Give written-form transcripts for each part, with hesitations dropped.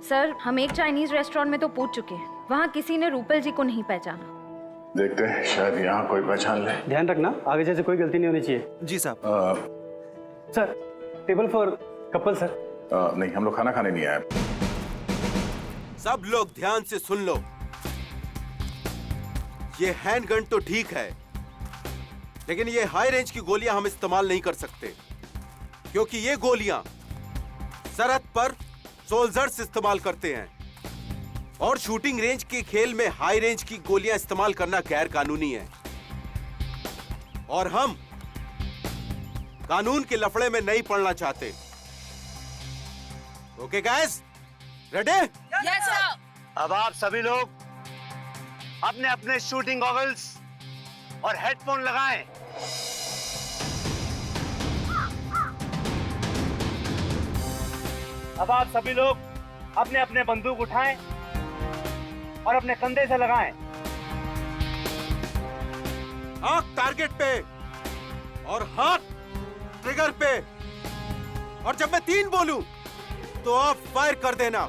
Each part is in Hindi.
सर, हम एक चाइनीज रेस्टोरेंट में तो पूछ चुके हैं, वहाँ किसी ने रूपल जी को नहीं पहचाना। देखते हैं, शायद यहाँ कोई पहचान ले। ध्यान रखना, आगे जैसे कोई गलती नहीं होनी चाहिए। जी साहब। Sir, table for couple sir. नहीं, हम लोग खाना खाने नहीं आए। सब लोग ध्यान से सुन लो। ये हैंडगन तो ठीक है, लेकिन ये हाई रेंज की गोलियां हम इस्तेमाल नहीं कर सकते, क्योंकि ये गोलियां सरहद पर सोल्जर्स इस्तेमाल करते हैं और शूटिंग रेंज के खेल में हाई रेंज की गोलियां इस्तेमाल करना गैर कानूनी है और हम कानून के लफड़े में नहीं पड़ना चाहते। Okay guys, ready? Yes sir. अब आप सभी लोग अपने अपने शूटिंग गॉगल्स और हेडफोन लगाएं। अब आप सभी लोग अपने अपने बंदूक उठाएं और अपने कंधे से लगाएं। आंख टारगेट पे और हाथ ट्रिगर पे, और जब मैं 3 बोलूं तो आप फायर कर देना।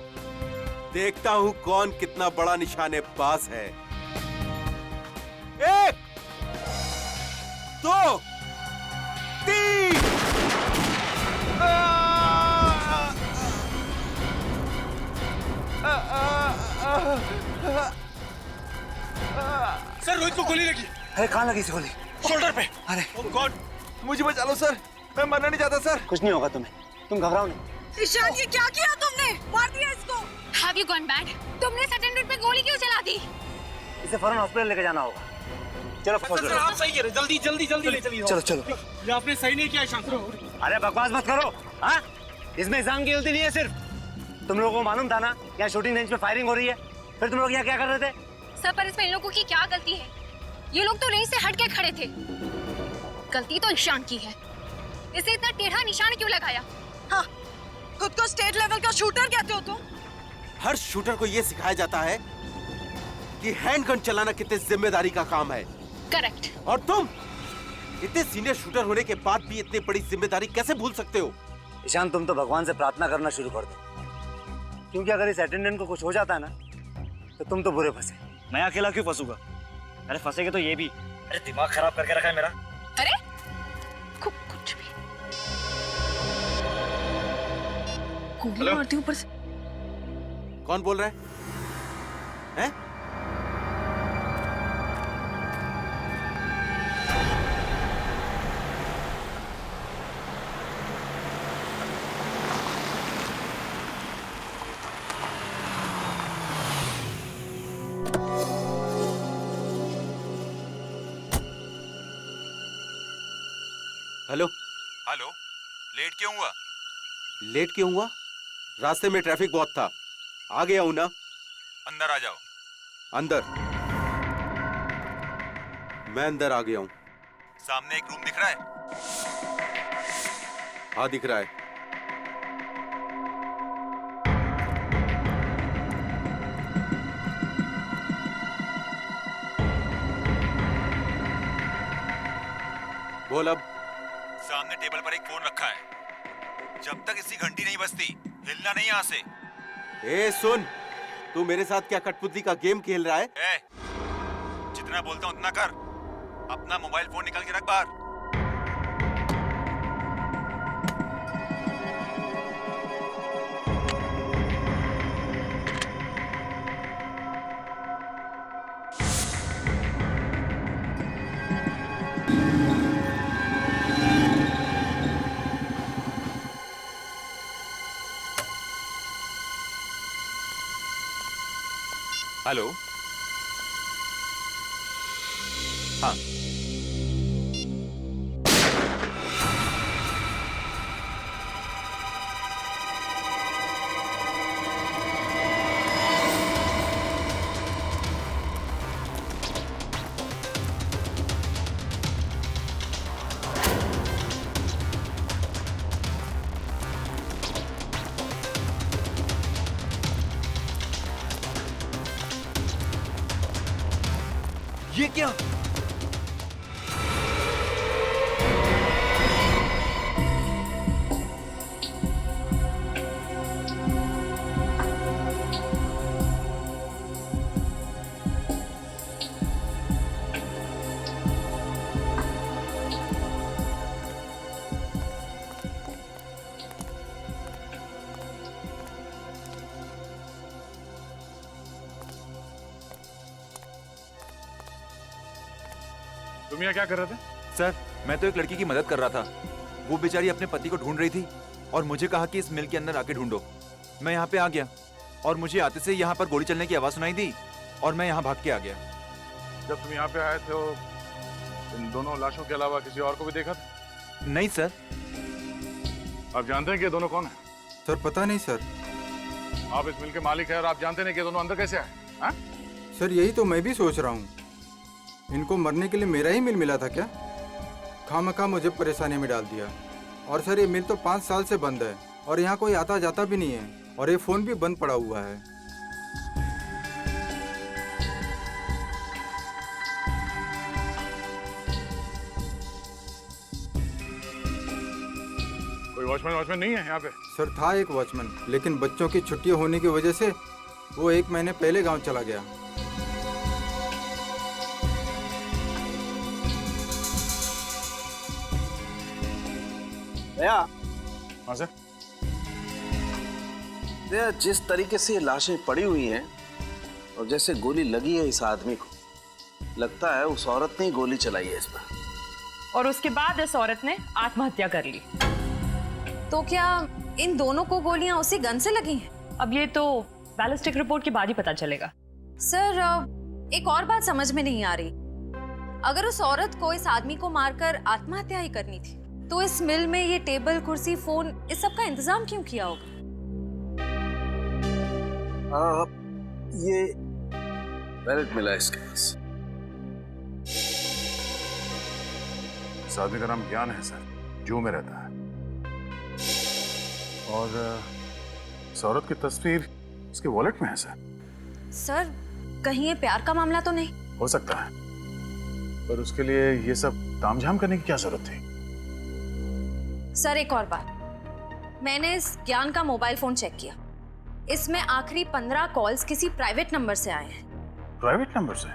देखता हूं कौन कितना बड़ा निशानेबाज है। 1 2 3। सर, रोहित को गोली लगी। अरे कहाँ लगी इस गोली? शोल्डर पे। अरे ओह गॉड, मुझे बचा लो सर, मैं मरना नहीं चाहता सर। कुछ नहीं होगा तुम्हें, तुम घबराओ नहीं। ईशान, ये क्या किया तुमने? मार दिया इसको। Have you gone mad? तुमने अटेंडेंट पे गोली क्यों चला दी? इसे फौरन हॉस्पिटल लेके जाना होगा। चलो सर, आप सही कह रहे, जल्दी जल्दी जल्दी ले चलिए। चलो चलो। ये आपने सही नहीं किया ईशान। अरे बकवास मत करो। हाँ, इसमें इंसान की गलती नहीं है सिर्फ। तुम लोगों को मालूम था ना यहाँ शूटिंग रेंज पे फायरिंग हो रही है, फिर तुम लोग यहाँ क्या कर रहे थे? सर, पर इसमें इन लोगों की क्या गलती है? ये लोग तो रेंज से हट के खड़े थे। गलती तो ईशान की है। इसे इतना टेढ़ा निशान क्यों लगाया? हाँ, खुद को स्टेट लेवल का शूटर कहते हो तुम? हर शूटर को यह सिखाया जाता है कि हैंडगन चलाना कितने जिम्मेदारी का काम है। करेक्ट। और तुम इतने सीनियर शूटर होने के बाद भी इतनी बड़ी जिम्मेदारी कैसे भूल सकते हो? ईशान, तुम तो भगवान से प्रार्थना करना शुरू कर दो, क्योंकि अगर इस अटेंडेंट को कुछ हो जाता है ना तो तुम तो बुरे फंसे। मैं अकेला क्यों फंसूंगा? अरे फंसेगे तो ये भी। अरे दिमाग खराब करके रखा है मेरा। अरे कुछ भी गोली मारती ऊपर से। कौन बोल रहा है? हैं? हेलो हेलो, लेट क्यों हुआ? लेट क्यों हुआ? रास्ते में ट्रैफिक बहुत था, आ गया हूं ना। अंदर आ जाओ। अंदर? मैं अंदर आ गया हूं। सामने एक रूम दिख रहा है? हाँ, दिख रहा है। बोल अब। सामने टेबल पर एक फोन रखा है। जब तक इसकी घंटी नहीं बजती हिलना नहीं यहाँ से। ए सुन, तू मेरे साथ क्या कठपुतली का गेम खेल रहा है? जितना बोलता हूँ उतना कर। अपना मोबाइल फोन निकाल के रख बाहर। हेलो। हाँ, ये क्या? तुम यहाँ क्या कर रहे थे? सर मैं तो एक लड़की की मदद कर रहा था। वो बेचारी अपने पति को ढूंढ रही थी और मुझे कहा कि इस मिल के अंदर आके ढूंढो। मैं यहाँ पे आ गया और मुझे आते से यहाँ पर गोली चलने की आवाज सुनाई दी और मैं यहाँ भाग के आ गया। जब तुम यहाँ पे आए थे इन दोनों लाशों के अलावा किसी और को भी देखा था? नहीं सर। आप जानते हैं कि ये दोनों कौन है? सर पता नहीं सर। आप इस मिल के मालिक हैं और आप जानते नहीं कि ये दोनों अंदर कैसे आए? हाँ? सर यही तो मैं भी सोच रहा हूँ, इनको मरने के लिए मेरा ही मिल मिला था क्या? खामखा मुझे परेशानी में डाल दिया। और सर ये मिल तो 5 साल से बंद है और यहाँ कोई आता जाता भी नहीं है और ये फोन भी बंद पड़ा हुआ है। कोई वॉचमैन नहीं है यहाँ पे? सर था एक वॉचमैन, लेकिन बच्चों की छुट्टियाँ होने की वजह से वो 1 महीने पहले गांव चला गया। भैया। हाँ सर। भैया जिस तरीके से ये लाशें पड़ी हुई हैं और जैसे गोली लगी है इस आदमी को, लगता है उस औरत ने ही गोली चलाई है इस पर। और उसके बाद इस औरत ने आत्महत्या कर ली। तो क्या इन दोनों को गोलियां उसी गन से लगी हैं? अब ये तो बैलिस्टिक रिपोर्ट के बाद ही पता चलेगा। सर एक और बात समझ में नहीं आ रही। अगर उस औरत को इस आदमी को मारकर आत्महत्या ही करनी थी तो इस मिल में ये टेबल, कुर्सी, फोन, इस सब का इंतजाम क्यों किया होगा? ये वैलेट मिला इसके पास। इस आदमी का नाम ज्ञान है सर, जू में रहता है। और इस औरत की तस्वीर इसके वॉलेट में है सर। सर कहीं ये प्यार का मामला तो नहीं? हो सकता है, पर उसके लिए ये सब तामझाम करने की क्या जरूरत थी? सर एक और बात, मैंने इस ज्ञान का मोबाइल फोन चेक किया। इसमें आखिरी 15 कॉल्स किसी प्राइवेट नंबर से आए हैं। प्राइवेट नंबर से?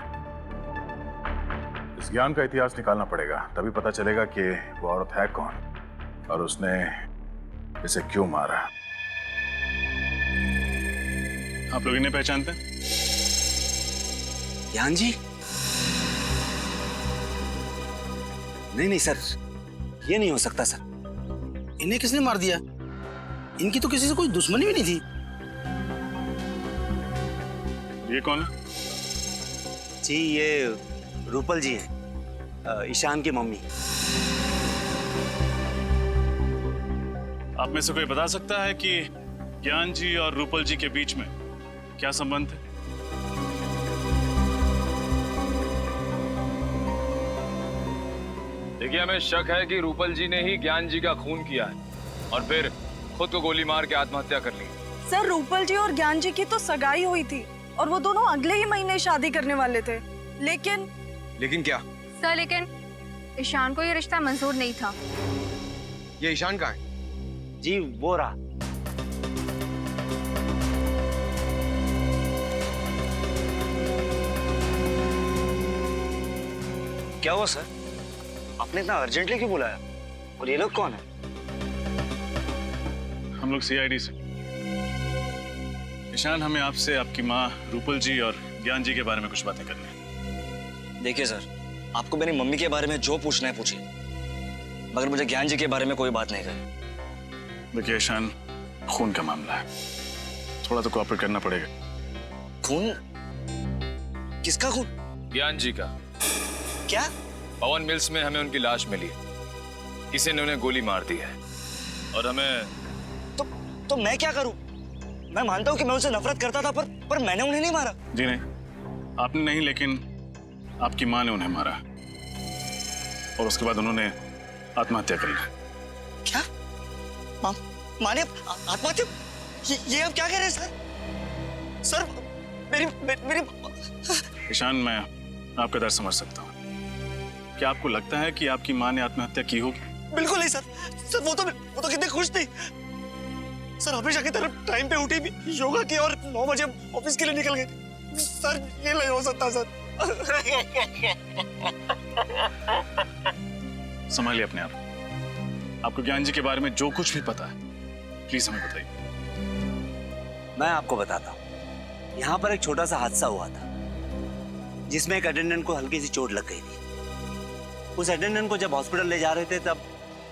इस ज्ञान का इतिहास निकालना पड़ेगा, तभी पता चलेगा कि वो औरत है कौन और उसने इसे क्यों मारा। आप लोग इन्हें पहचानते हैं? ज्ञान जी? नहीं सर, ये नहीं हो सकता सर। इन्हें किसने मार दिया? इनकी तो किसी से कोई दुश्मनी भी नहीं थी। ये कौन है? जी ये रूपल जी हैं, ईशान की मम्मी। आप में से कोई बता सकता है कि ज्ञान जी और रूपल जी के बीच में क्या संबंध है? देखिए हमें शक है कि रूपल जी ने ही ज्ञान जी का खून किया है और फिर खुद को गोली मार के आत्महत्या कर ली। सर रूपल जी और ज्ञान जी की तो सगाई हुई थी और वो दोनों अगले ही महीने शादी करने वाले थे। लेकिन क्या? सर लेकिन ईशान को ये रिश्ता मंजूर नहीं था। ये ईशान कहाँ है? जी वो रहा। क्या हुआ सर? आपने इतना अर्जेंटली क्यों बुलाया? और ये लोग कौन है? हम लोग सीआईडी से। ईशान, हमें आपसे आपकी माँ रूपल जी और ज्ञान जी के बारे में कुछ बातें करनी है। देखिए सर, आपको मेरी मम्मी के बारे में जो पूछना है पूछिए, मगर मुझे ज्ञान जी के बारे में कोई बात नहीं कही। देखिए ईशान, खून का मामला है, थोड़ा तो कोऑपरेट करना पड़ेगा। खून? किसका खून? ज्ञान जी का। क्या? पवन मिल्स में हमें उनकी लाश मिली, किसी ने उन्हें गोली मार दी है और हमें तो मैं क्या करूं? मैं मानता हूं कि मैं उनसे नफरत करता था, पर मैंने उन्हें नहीं मारा। जी नहीं, आपने नहीं, लेकिन आपकी माँ ने उन्हें मारा और उसके बाद उन्होंने आत्महत्या कर ली। क्या? माँ ने आत्महत्या? ये आप क्या कह रहे हैं सर? मेरी ईशान, मैं आपका दर्द समझ सकता हूँ। क्या आपको लगता है कि आपकी माँ ने आत्महत्या की होगी? बिल्कुल नहीं सर, वो तो कितनी खुश थी सर, हमेशा की तरह टाइम पे उठी भी, योगा की और 9 बजे ऑफिस के लिए निकल गई। सर ये नहीं हो सकता सर। संभालिए अपने आप। आपको ज्ञान जी के बारे में जो कुछ भी पता है प्लीज हमें बताइए। मैं आपको बताता हूँ, यहाँ पर एक छोटा सा हादसा हुआ था जिसमें एक अटेंडेंट को हल्की सी चोट लग गई थी। उस अटेंडेंट को जब हॉस्पिटल ले जा रहे थे तब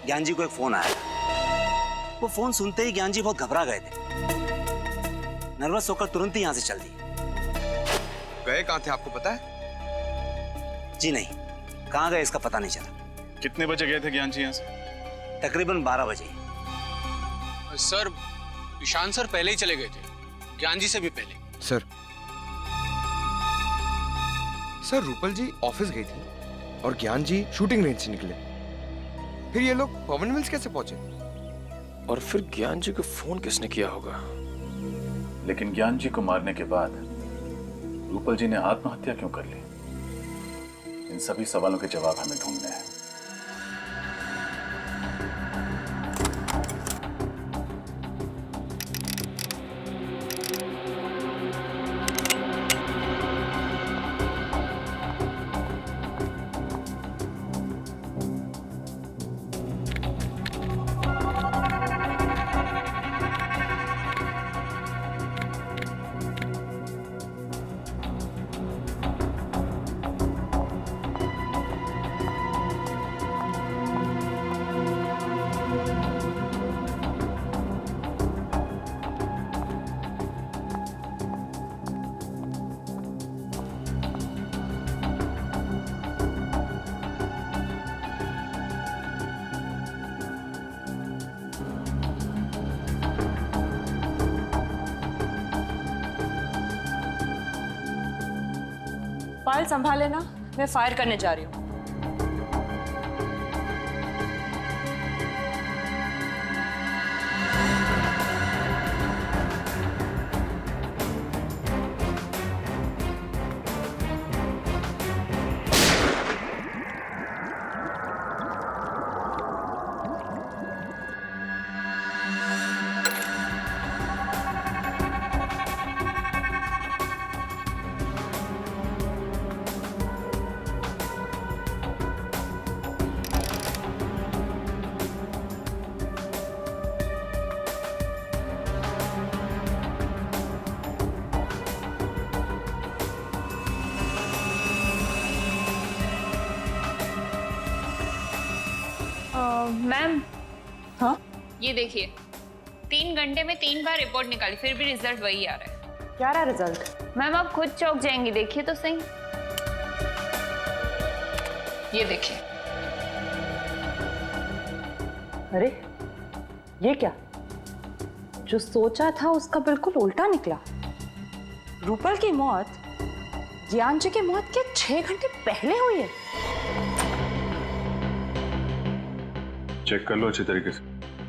ज्ञान जी को एक फोन आया। वो फोन सुनते ही ज्ञान जी बहुत घबरा गए थे। नर्वस होकर तुरंत ही यहाँ से चल दिए। गए कहाँ थे आपको पता है? जी नहीं, कहाँ गए इसका पता नहीं चला। कितने बजे गए थे ज्ञान जी यहाँ से? तकरीबन 12 बजे। सर ईशान सर पहले ही चले गए थे, ज्ञान जी से भी पहले। सर रूपल जी ऑफिस गई थी और ज्ञान जी शूटिंग रेंज से निकले। फिर ये लोग पवन मिल्स कैसे पहुंचे? और फिर ज्ञान जी को फोन किसने किया होगा? लेकिन ज्ञान जी को मारने के बाद रूपल जी ने आत्महत्या क्यों कर ली? इन सभी सवालों के जवाब हमें ढूंढने हैं। फाइल संभाले ना, मैं फायर करने जा रही हूँ। मैम, हाँ ये देखिए 3 घंटे में 3 बार रिपोर्ट निकाली, फिर भी रिजल्ट वही आ रहा है। क्या रहा रिजल्ट? मैम आप खुद चौंक जाएंगी, देखिए तो सही। ये देखिए। अरे ये क्या? जो सोचा था उसका बिल्कुल उल्टा निकला। रूपल की मौत ज्ञान जी की मौत के 6 घंटे पहले हुई है। चेक कर लो अच्छी तरीके से,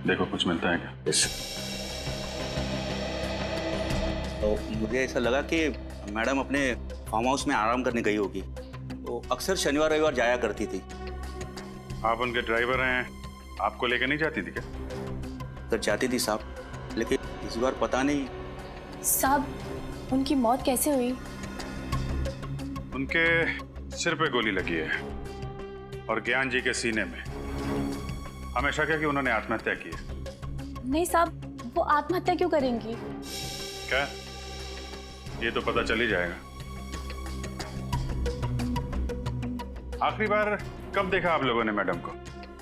देखो कुछ मिलता है क्या। तो मुझे ऐसा लगा कि मैडम अपने फार्म हाउस में आराम करने गई होगी। तो अक्सर शनिवार रविवार जाया करती थी। आप उनके ड्राइवर हैं, आपको लेकर नहीं जाती थी क्या? तो जाती थी साहब, लेकिन इस बार पता नहीं। साहब, उनकी मौत कैसे हुई? उनके सिर पे गोली लगी है और ज्ञान जी के सीने में। हमें शक है कि उन्होंने आत्महत्या की है। नहीं साहब, वो आत्महत्या क्यों करेंगी? क्या? ये तो पता चल ही जाएगा। आखिरी बार कब देखा आप लोगों ने मैडम को?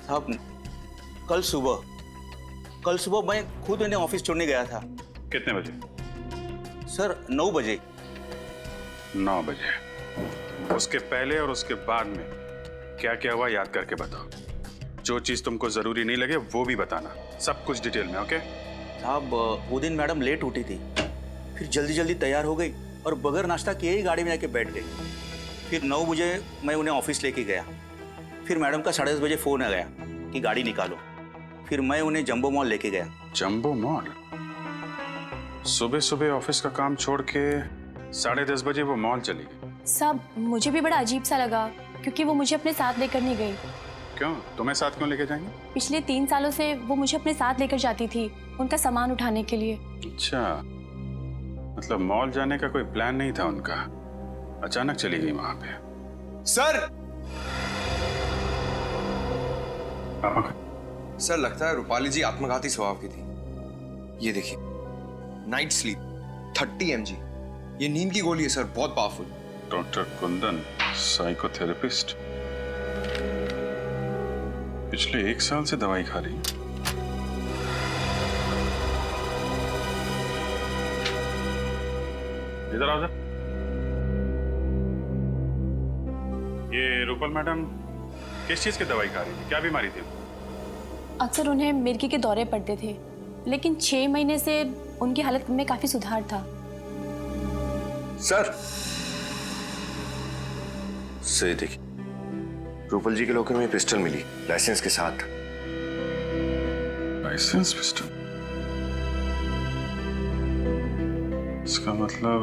साहब कल सुबह मैं खुद इन्हें ऑफिस छोड़ने गया था। कितने बजे? सर 9 बजे। 9 बजे। उसके पहले और उसके बाद में क्या क्या हुआ याद करके बताओ। जो चीज तुमको जरूरी नहीं लगे वो भी बताना, सब कुछ डिटेल में। ओके साहब, वो दिन मैडम लेट उठी थी, फिर जल्दी जल्दी तैयार हो गई और बगैर नाश्ता किए ही गाड़ी में आके बैठ गई। फिर 9 बजे मैं उन्हें ऑफिस लेके गया। फिर मैडम का 10:30 बजे फोन आ गया कि गाड़ी निकालो। फिर मैं उन्हें जंबो मॉल लेके गया। Jumbo mall? सुबह सुबह ऑफिस का काम छोड़ के 10:30 बजे वो मॉल चली गई? साहब मुझे भी बड़ा अजीब सा लगा, क्योंकि वो मुझे अपने साथ लेकर नहीं गई। क्यों? तुम्हें साथ क्यों लेके जाएंगे? पिछले 3 सालों से वो मुझे अपने साथ लेकर जाती थी, उनका सामान उठाने के लिए। अच्छा, मतलब मॉल जाने का कोई प्लान नहीं था उनका, अचानक चली गई वहां पे। सर! सर लगता है रूपाली जी आत्मघाती स्वभाव की थी। ये देखिए, नाइट स्लीप 30 mg। ये नींद की गोली है सर, बहुत पावरफुल। Doctor Kundan, psychotherapist. पिछले 1 साल से दवाई खा रही है। इधर आओ सर। ये रूपल मैडम किस चीज की दवाई खा रही थी, क्या बीमारी थी? अक्सर उन्हें मिर्गी के दौरे पड़ते थे, लेकिन 6 महीने से उनकी हालत में काफी सुधार था। सर से देखिए, रूपल जी के लॉकर में पिस्टल मिली, लाइसेंस के साथ। Licence pistol? इसका मतलब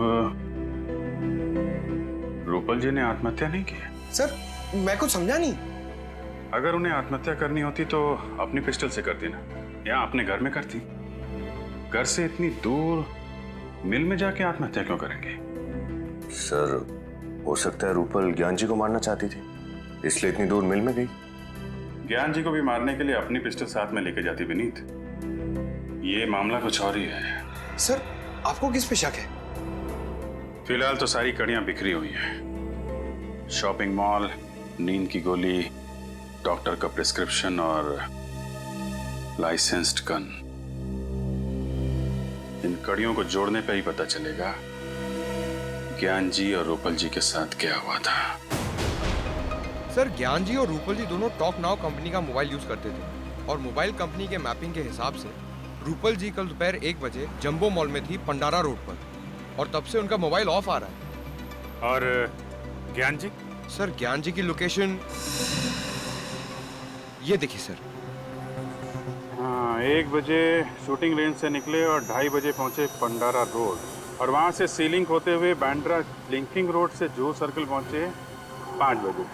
रूपल जी ने आत्महत्या नहीं की है? सर मैं कुछ समझा नहीं। अगर उन्हें आत्महत्या करनी होती तो अपनी पिस्टल से करती ना, या अपने घर में करती। घर से इतनी दूर मिल में जाके आत्महत्या क्यों करेंगे? सर हो सकता है रूपल ज्ञान जी को मारना चाहती थी, इसलिए इतनी दूर मिल में गई। ज्ञान जी को भी मारने के लिए अपनी पिस्टल साथ में लेके जाती विनीत। ये मामला कुछ और ही है। सर आपको किस पे शक है? फिलहाल तो सारी कड़ियां बिखरी हुई हैं। शॉपिंग मॉल, नींद की गोली, डॉक्टर का प्रिस्क्रिप्शन और लाइसेंस्ड गन। इन कड़ियों को जोड़ने पे ही पता चलेगा ज्ञान जी और रूपल जी के साथ क्या हुआ था। सर ज्ञान जी और रूपल जी दोनों टॉक नाउ कंपनी का मोबाइल यूज करते थे, और मोबाइल कंपनी के मैपिंग के हिसाब से रूपल जी कल दोपहर 1 बजे जंबो मॉल में थी पंडारा रोड पर, और तब से उनका मोबाइल ऑफ आ रहा है। और ज्ञान जी? सर ज्ञान जी की लोकेशन ये देखिए सर। हाँ, 1 बजे शूटिंग रेंज से निकले और 2:30 बजे पहुंचे पंडारा रोड, और वहां से सीलिंग होते हुए बैंड्रा लिंकिंग रोड से जूह सर्कल पहुंचे 5 बजे,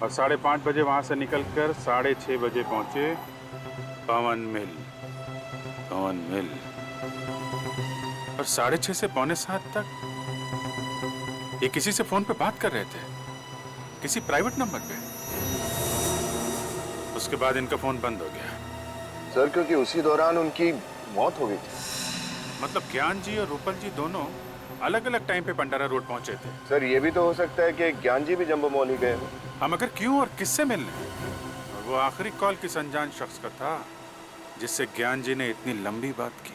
और 5:30 बजे वहां से निकलकर 6:30 बजे पहुंचे पवन मिल। और 6:30 से 6:45 तक ये किसी से फोन पे बात कर रहे थे, किसी प्राइवेट नंबर पे। उसके बाद इनका फोन बंद हो गया। सर क्योंकि उसी दौरान उनकी मौत हो गई थी। मतलब ज्ञान जी और रूपल जी दोनों अलग अलग टाइम पे पंडारा रोड पहुंचे थे। सर ये भी तो हो सकता है कि ज्ञान जी भी जंबो मॉल ही गए हो। हम अगर क्यों और किससे मिलने? और वो आखिरी कॉल किस अनजान शख्स का था जिससे ज्ञान जी ने इतनी लंबी बात की?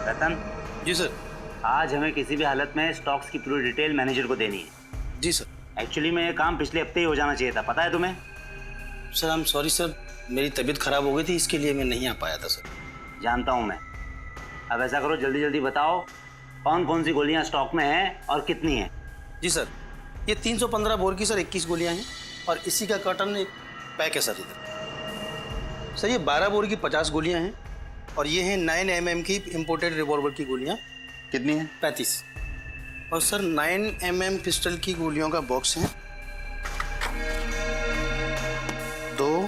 रतन। जी सर। आज हमें किसी भी हालत में स्टॉक्स की पूरी डिटेल मैनेजर को देनी है। जी सर। एक्चुअली में ये काम पिछले हफ्ते ही हो जाना चाहिए था, पता है तुम्हें? Sir I am sorry sir, मेरी तबीयत खराब हो गई थी, इसके लिए मैं नहीं आ पाया था सर। जानता हूँ मैं। अब ऐसा करो, जल्दी जल्दी बताओ कौन कौन सी गोलियाँ स्टॉक में हैं और कितनी हैं। जी सर, ये 315 बोर की सर 21 गोलियाँ हैं, और इसी का कार्टन एक पैक है सर इधर। सर ये 12 बोर की 50 गोलियाँ हैं, और ये हैं 9 mm की इम्पोर्टेड रिवॉल्वर की गोलियाँ। कितनी हैं? 35। और सर 9 mm पिस्टल की गोलियों का बॉक्स है 2,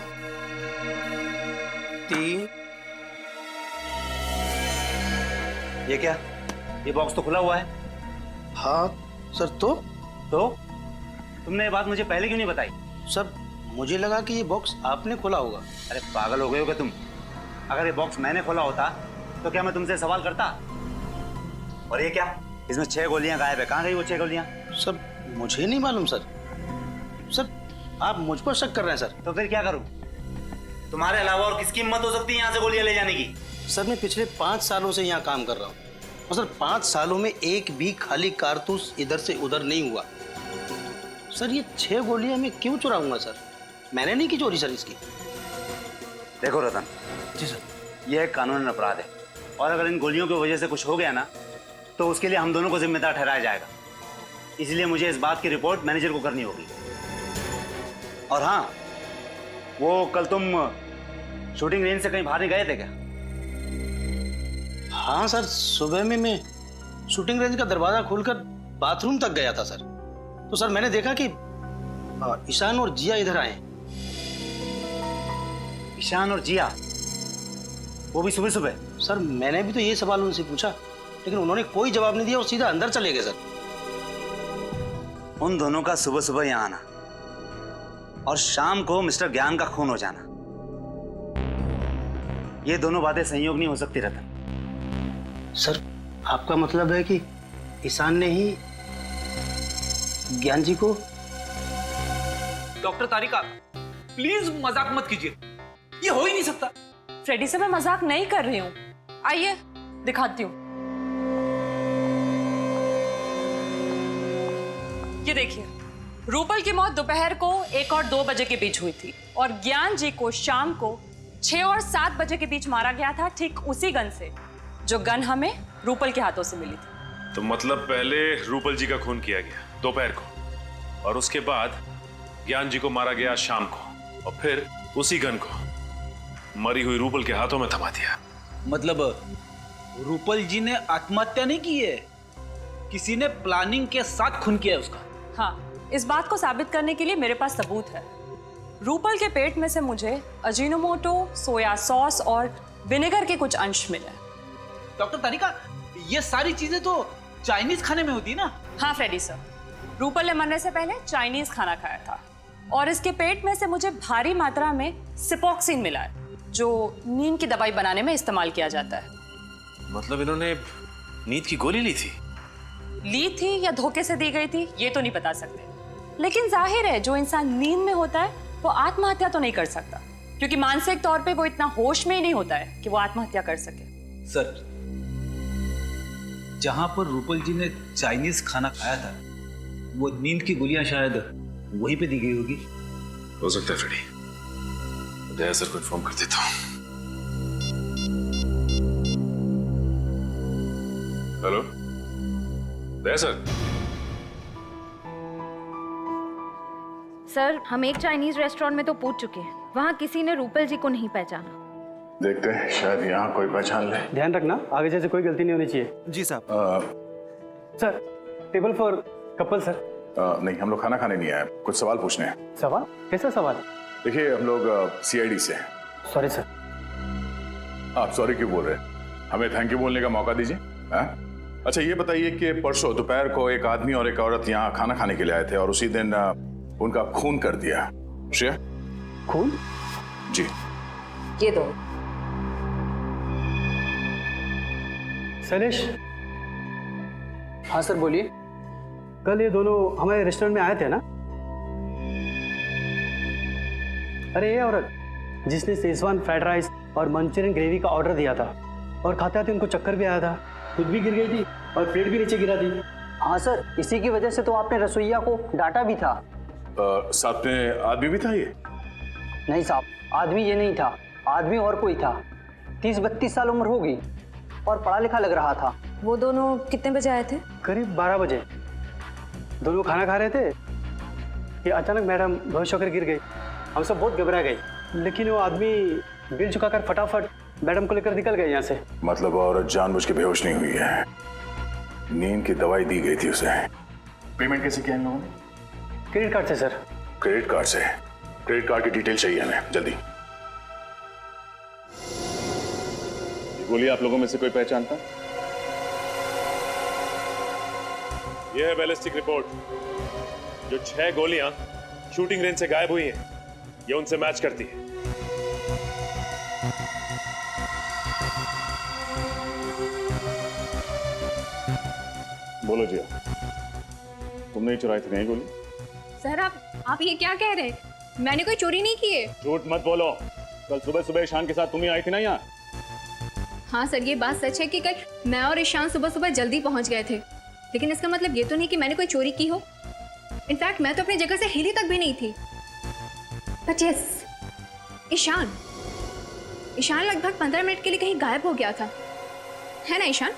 3। ये क्या? ये बॉक्स तो खुला हुआ है। हाँ सर। तो तुमने ये बात मुझे पहले क्यों नहीं बताई? सर मुझे लगा कि ये बॉक्स आपने खोला होगा। अरे पागल हो गए हो क्या तुम? अगर ये बॉक्स मैंने खोला होता तो क्या मैं तुमसे सवाल करता? और ये क्या? इसमें 6 गोलियां गायब है, कहाँ गई वो 6 गोलियां? सर मुझे नहीं मालूम सर। सर आप मुझ पर शक कर रहे हैं सर। तो फिर क्या करूं? तुम्हारे अलावा और किसकी हिम्मत हो सकती है यहाँ से गोलियां ले जाने की? सर मैं पिछले 5 सालों से यहाँ काम कर रहा हूँ, और सर 5 सालों में एक भी खाली कारतूस इधर से उधर नहीं हुआ। सर ये 6 गोलियां मैं क्यों चुराऊंगा सर? मैंने नहीं की चोरी सर इसकी। देखो रतन। जी सर। यह एक कानूनी अपराध है, और अगर इन गोलियों की वजह से कुछ हो गया ना तो उसके लिए हम दोनों को जिम्मेदार ठहराया जाएगा। इसलिए मुझे इस बात की रिपोर्ट मैनेजर को करनी होगी। और हाँ, वो कल तुम शूटिंग रेंज से कहीं बाहर नहीं गए थे क्या? हाँ सर, सुबह में मैं शूटिंग रेंज का दरवाजा खोलकर बाथरूम तक गया था सर। तो सर मैंने देखा कि ईशान और जिया इधर आए। ईशान और जिया, वो भी सुबह सुबह? सर मैंने भी तो ये सवाल उनसे पूछा, लेकिन उन्होंने कोई जवाब नहीं दिया और सीधा अंदर चले गए सर। उन दोनों का सुबह सुबह यहाँ आना और शाम को मिस्टर ज्ञान का खून हो जाना, ये दोनों बातें संयोग नहीं हो सकती रतन। सर आपका मतलब है कि ईशान ने ही ज्ञान जी को? डॉक्टर तारिका प्लीज मजाक मत कीजिए, ये हो ही नहीं सकता। फ्रेडी से मैं मजाक नहीं कर रही हूँ, आइए दिखाती हूँ। ये देखिए, रूपल की मौत दोपहर को 1 और 2 बजे के बीच हुई थी और ज्ञान जी को शाम को 6 और 7 बजे के बीच मारा गया था, ठीक उसी गन से जो गन हमें रूपल के हाथों से मिली थी। तो मतलब पहले रूपल जी का खून किया गया दोपहर को और उसके बाद ज्ञान जी को मारा गया शाम को और फिर उसी गन को मरी हुई रूपल के हाथों में थमा दिया। मतलब रूपल जी ने आत्महत्या नहीं की है, किसी ने प्लानिंग के साथ खून किया है उसका। हाँ, इस बात को साबित करने के लिए मेरे पास सबूत है। रूपल के पेट में से मुझे अजीनोमोटो, सोया सॉस और विनेगर के कुछ अंश मिले। डॉक्टर तारिका ये सारी चीजें तो चाइनीज खाने में होती है ना? हाँ फ्रेडी सर, रूपल ने मरने से पहले चाइनीज खाना खाया था और इसके पेट में से मुझे भारी मात्रा में सिपोक्सिन मिला है, जो नींद की दवाई बनाने में इस्तेमाल किया जाता है। मतलब इन्होंने नींद की गोली ली थी? ली थी या धोखे से दी गई थी ये तो नहीं बता सकते, लेकिन जाहिर है जो इंसान नींद में होता है वो आत्महत्या तो नहीं कर सकता, क्योंकि मानसिक तौर पे वो इतना होश में ही नहीं होता है कि वो आत्महत्या कर सके। सर जहां पर रूपल जी ने चाइनीज खाना खाया था वो नींद की गोलियां शायद वहीं पे दी गई होगी। हो सकता है फ्रेडी, दया सर को इन्फॉर्म कर देता हूँ। हेलो दया सर। सर हम एक चाइनीज रेस्टोरेंट में तो पूछ चुके हैं, वहाँ किसी ने रूपल जी को नहीं पहचाना। देखते हैं शायद यहाँ कोई पहचान ले। ध्यान रखना आगे जैसे कोई गलती नहीं होनी चाहिए। जी साहब। Sir table for couple sir. नहीं, हम लोग खाना खाने नहीं आए, कुछ सवाल पूछने हैं। सवाल? कैसा सवाल? देखिए हम लोग CID से हैं। Sorry sir. आप सॉरी क्यों बोल रहे हैं? हमें थैंक यू बोलने का मौका दीजिए। अच्छा ये बताइए कि परसों दोपहर को एक आदमी और एक औरत यहाँ खाना खाने के लिए आए थे और उसी दिन उनका खून कर दिया। श्रेया? खून? जी। ये दो। शैलेश। हाँ सर बोलिए। कल ये दोनों हमारे रेस्टोरेंट में आए थे ना? अरे ये औरत जिसने शेजवान फ्राइड राइस और मंचूरियन ग्रेवी का ऑर्डर दिया था और खाते खाते उनको चक्कर भी आया था, खुद भी गिर गई थी और प्लेट भी नीचे गिरा थी। हाँ सर, इसी की वजह से तो आपने रसोइया को डांटा भी था। साथ में आदमी भी था ये? नहीं साहब, आदमी ये नहीं था, आदमी और कोई था। 30-32 साल उम्र होगी और पढ़ा लिखा लग रहा था। वो दोनों कितने बजे आए थे? करीब 12 बजे। दोनों खाना खा रहे थे कि अचानक मैडम बेहोश होकर गिर गई। हम सब बहुत घबरा गए, लेकिन वो आदमी बिल चुकाकर फटाफट मैडम को लेकर निकल गए यहाँ से। मतलब औरत जानबूझ के बेहोश नहीं हुई है, नींद की दवाई दी गई थी उसे। पेमेंट कैसे किया इन लोगों ने? क्रेडिट कार्ड से सर। क्रेडिट कार्ड से? क्रेडिट कार्ड की डिटेल चाहिए हमें जल्दी। गोली आप लोगों में से कोई पहचानता? यह है बैलिस्टिक रिपोर्ट। जो 6 गोलियां शूटिंग रेंज से गायब हुई हैं, ये उनसे मैच करती है। बोलो जी, तुमने ही चुराई थी नहीं गोली? सर आप ये क्या कह रहे हैं? मैंने कोई चोरी नहीं की है। झूठ मत बोलो, कल सुबह सुबह ईशान के साथ तुम ही आई थी ना यहाँ? हाँ सर, ये बात सच है कि कल मैं और ईशान सुबह सुबह जल्दी पहुंच गए थे, लेकिन इसका मतलब ये तो नहीं कि मैंने कोई चोरी की हो। इनफैक्ट मैं तो अपनी जगह से हिली तक भी नहीं थी। बट यस, ईशान लगभग 15 मिनट के लिए कहीं गायब हो गया था, है ना ईशान?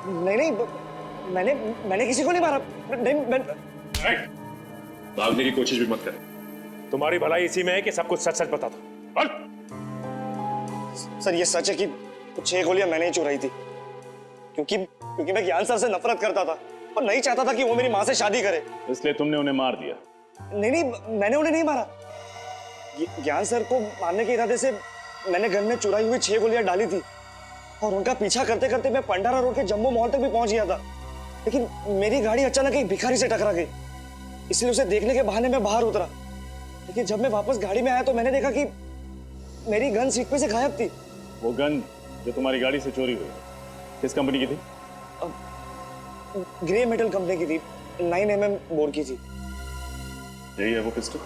नहीं, मैंने किसी को नहीं मारा। भागने की कोशिश भी मत कर। तुम्हारी भलाई इसी में है कि सब कुछ सच सच बता दो। सर ये सच है कि 6 गोलियां मैंने ही चुराई थी, क्योंकि मैं ज्ञान सर से नफरत करता था। और नहीं चाहता था कि वो मेरी माँ से शादी करे। इसलिए तुमने उन्हें मार दिया? नहीं, मैंने उन्हें नहीं मारा। ज्ञान सर को मारने के इरादे से मैंने गन में चुराई हुई 6 गोलियां डाली थी और उनका पीछा करते करते मैं पंडारा रोड के जंबो मॉल तक भी पहुंच गया था, लेकिन मेरी गाड़ी अचानक एक भिखारी से टकरा गई। इसलिए उसे देखने के बहाने मैं बाहर उतरा, लेकिन जब मैं वापस गाड़ी में आया तो मैंने देखा कि मेरी गन सीट पे से गायब थी। वो गन जो तुम्हारी गाड़ी से चोरी हुई किस कंपनी की थी? ग्रे मेटल कंपनी की थी, 9mm बोर की थी। यही है वो पिस्टल?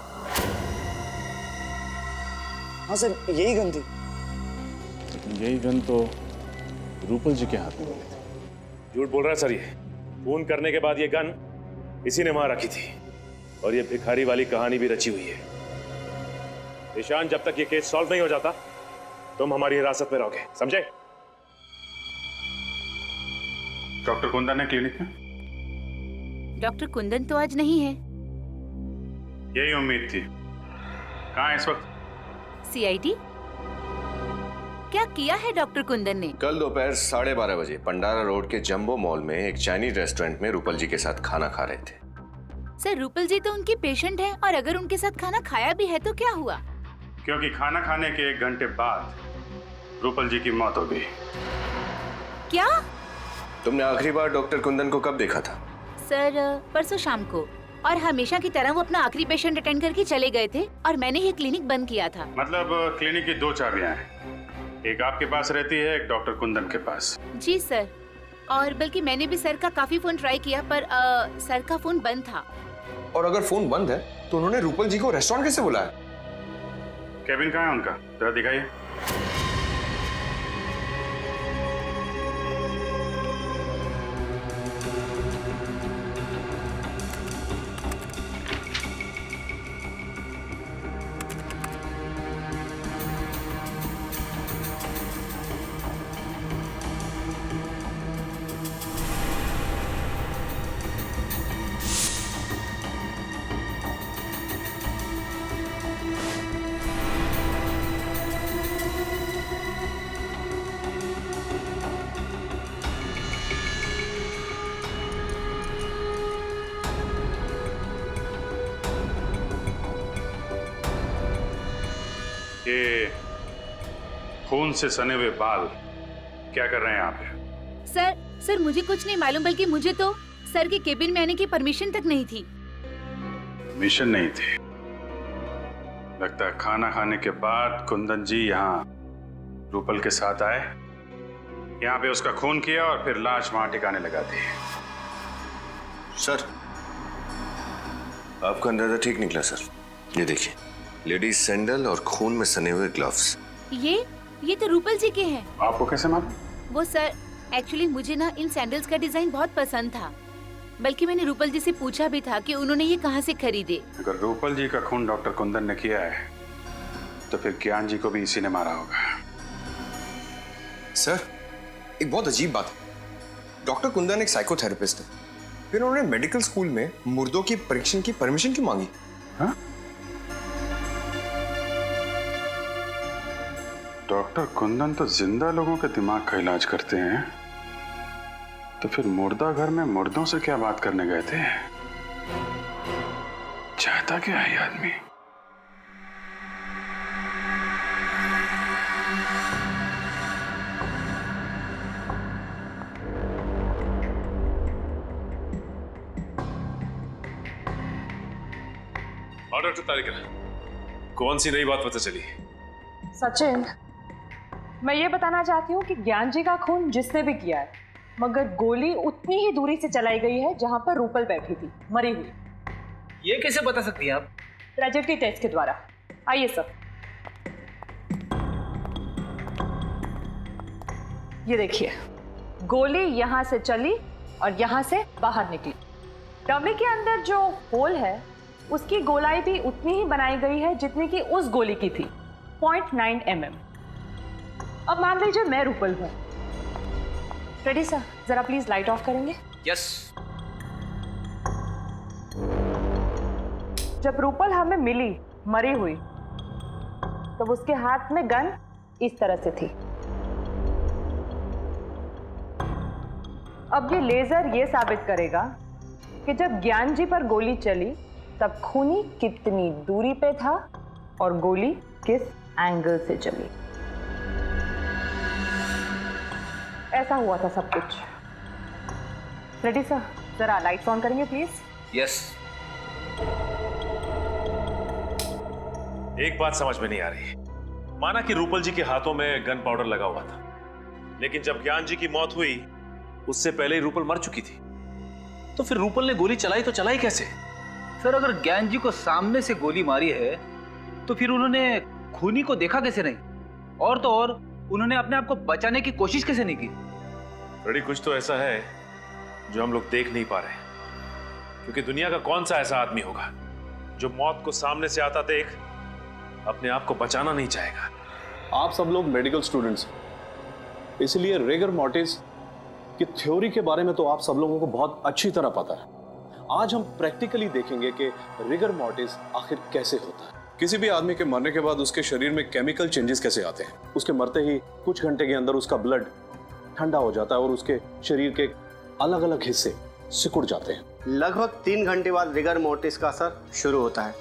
हाँ सर, यही गन थी। यही गन तो रूपल जी के हाथ में मिली थी। झूठ बोल रहा है सर ये। फोन करने के बाद ये गन इसी ने वहां रखी थी और ये भिखारी वाली कहानी भी रची हुई है। ईशान, जब तक ये केस सॉल्व नहीं हो जाता तुम हमारी हिरासत में रहोगे, समझे? डॉक्टर कुंदन है क्लिनिक में? डॉक्टर कुंदन तो आज नहीं है। यही उम्मीद थी। कहाँ है इस वक्त? सीआईडी? क्या किया है डॉक्टर कुंदन ने? कल दोपहर 12:30 बजे पंडारा रोड के जंबो मॉल में एक चाइनीज रेस्टोरेंट में रूपल जी के साथ खाना खा रहे थे। सर, रूपल जी तो उनकी पेशेंट है और अगर उनके साथ खाना खाया भी है तो क्या हुआ? क्योंकि खाना खाने के 1 घंटे बाद रूपल जी की मौत हो गई। क्या? तुमने आखिरी बार डॉक्टर कुंदन को कब देखा था? सर, परसों शाम को, और हमेशा की तरह वो अपना आखिरी पेशेंट अटेंड करके चले गए थे और मैंने ये क्लिनिक बंद किया था। मतलब क्लिनिक की 2 चाबियां हैं, एक आपके पास रहती है, एक डॉक्टर कुंदन के पास। जी सर, और बल्कि मैंने भी सर का काफी फोन ट्राई किया पर सर का फोन बंद था। और अगर फोन बंद है तो उन्होंने रूपल जी को रेस्टोरेंट कैसे बुलाया? केबिन कहाँ है उनका? जरा दिखाइए। ये खून से सने हुए बाल क्या कर रहे हैं यहाँ पे? सर मुझे कुछ नहीं मालूम, बल्कि मुझे तो सर के केबिन में आने की परमिशन तक नहीं थी। मिशन नहीं थी? लगता है खाना खाने के बाद कुंदन जी यहाँ रूपल के साथ आए, यहाँ पे उसका खून किया और फिर लाश वहां टिकाने लगा दी। सर, आपका अंदाजा ठीक निकला सर। ये देखिए, लेडीज सैंडल और खून में सने हुए ग्लव्स। ये तो रूपल जी के हैं। आपको कैसे मालूम? वो सर, एक्चुअली मुझे ना इन सैंडल्स का डिजाइन बहुत पसंद था, बल्कि मैंने रूपल जी से पूछा भी था कि उन्होंने ये कहाँ से खरीदे। अगर रूपल जी का खून डॉक्टर कुंदन ने किया है तो फिर ज्ञान जी को भी इसी ने मारा होगा। सर, एक बहुत अजीब बात है। डॉक्टर कुंदन एक साइकोथेरेपिस्ट है, फिर उन्होंने मेडिकल स्कूल में मुर्दों की परीक्षण की परमिशन क्यों मांगी? हाँ? डॉक्टर कुंदन तो जिंदा लोगों के दिमाग का इलाज करते हैं, तो फिर मुर्दा घर में मुर्दों से क्या बात करने गए थे? चाहता क्या है ये आदमी? डॉक्टर तारिका, कौन सी नई बात पता चली? सचिन, मैं ये बताना चाहती हूँ कि ज्ञान जी का खून जिसने भी किया है, मगर गोली उतनी ही दूरी से चलाई गई है जहां पर रूपल बैठी थी मरी हुई। ये कैसे बता सकती हैं आप? ट्रेजेक्टरी टेस्ट के द्वारा। आइए सर, ये देखिए, गोली यहां से चली और यहां से बाहर निकली। डमी के अंदर जो होल है उसकी गोलाई भी उतनी ही बनाई गई है जितनी कि उस गोली की थी, 0.9 mm। अब मान लीजिए मैं रूपल हूं। रेडी सर, जरा प्लीज लाइट ऑफ करेंगे? यस। जब रूपल हमें मिली मरी हुई तब उसके हाथ में गन इस तरह से थी। अब ये लेजर ये साबित करेगा कि जब ज्ञान जी पर गोली चली तब खूनी कितनी दूरी पे था और गोली किस एंगल से चली। ऐसा हुआ था सब कुछ। रेडी सर, जरा लाइट्स ऑन करेंगे प्लीज। यस। एक बात समझ में नहीं आ रही। माना कि रूपल जी के हाथों में गन पाउडर लगा हुआ था, लेकिन जब ज्ञान जी की मौत हुई उससे पहले ही रूपल मर चुकी थी। तो फिर रूपल ने गोली चलाई तो चलाई कैसे? सर अगर ज्ञान जी को सामने से गोली मारी है तो फिर उन्होंने खूनी को देखा कैसे नहीं? और तो और उन्होंने अपने आप को बचाने की कोशिश कैसे नहीं की? फ्रेडी, कुछ तो ऐसा है जो हम लोग देख नहीं पा रहे, क्योंकि दुनिया का कौन सा ऐसा आदमी होगा जो मौत को सामने से आता देख अपने आप को बचाना नहीं चाहेगा। आप सब लोग मेडिकल स्टूडेंट्स, इसलिए रिगर मॉर्टिस की थ्योरी के बारे में तो आप सब लोगों को बहुत अच्छी तरह पता है। आज हम प्रैक्टिकली देखेंगे कि रिगर मॉर्टिस आखिर कैसे होता है। किसी भी आदमी के मरने के बाद उसके शरीर में केमिकल चेंजेस कैसे आते हैं। उसके मरते ही कुछ घंटे के अंदर उसका ब्लड ठंडा हो जाता है और उसके शरीर के अलग अलग हिस्से सिकुड़ जाते हैं। लगभग 3 घंटे बाद रिगर मोर्टिस का असर शुरू होता है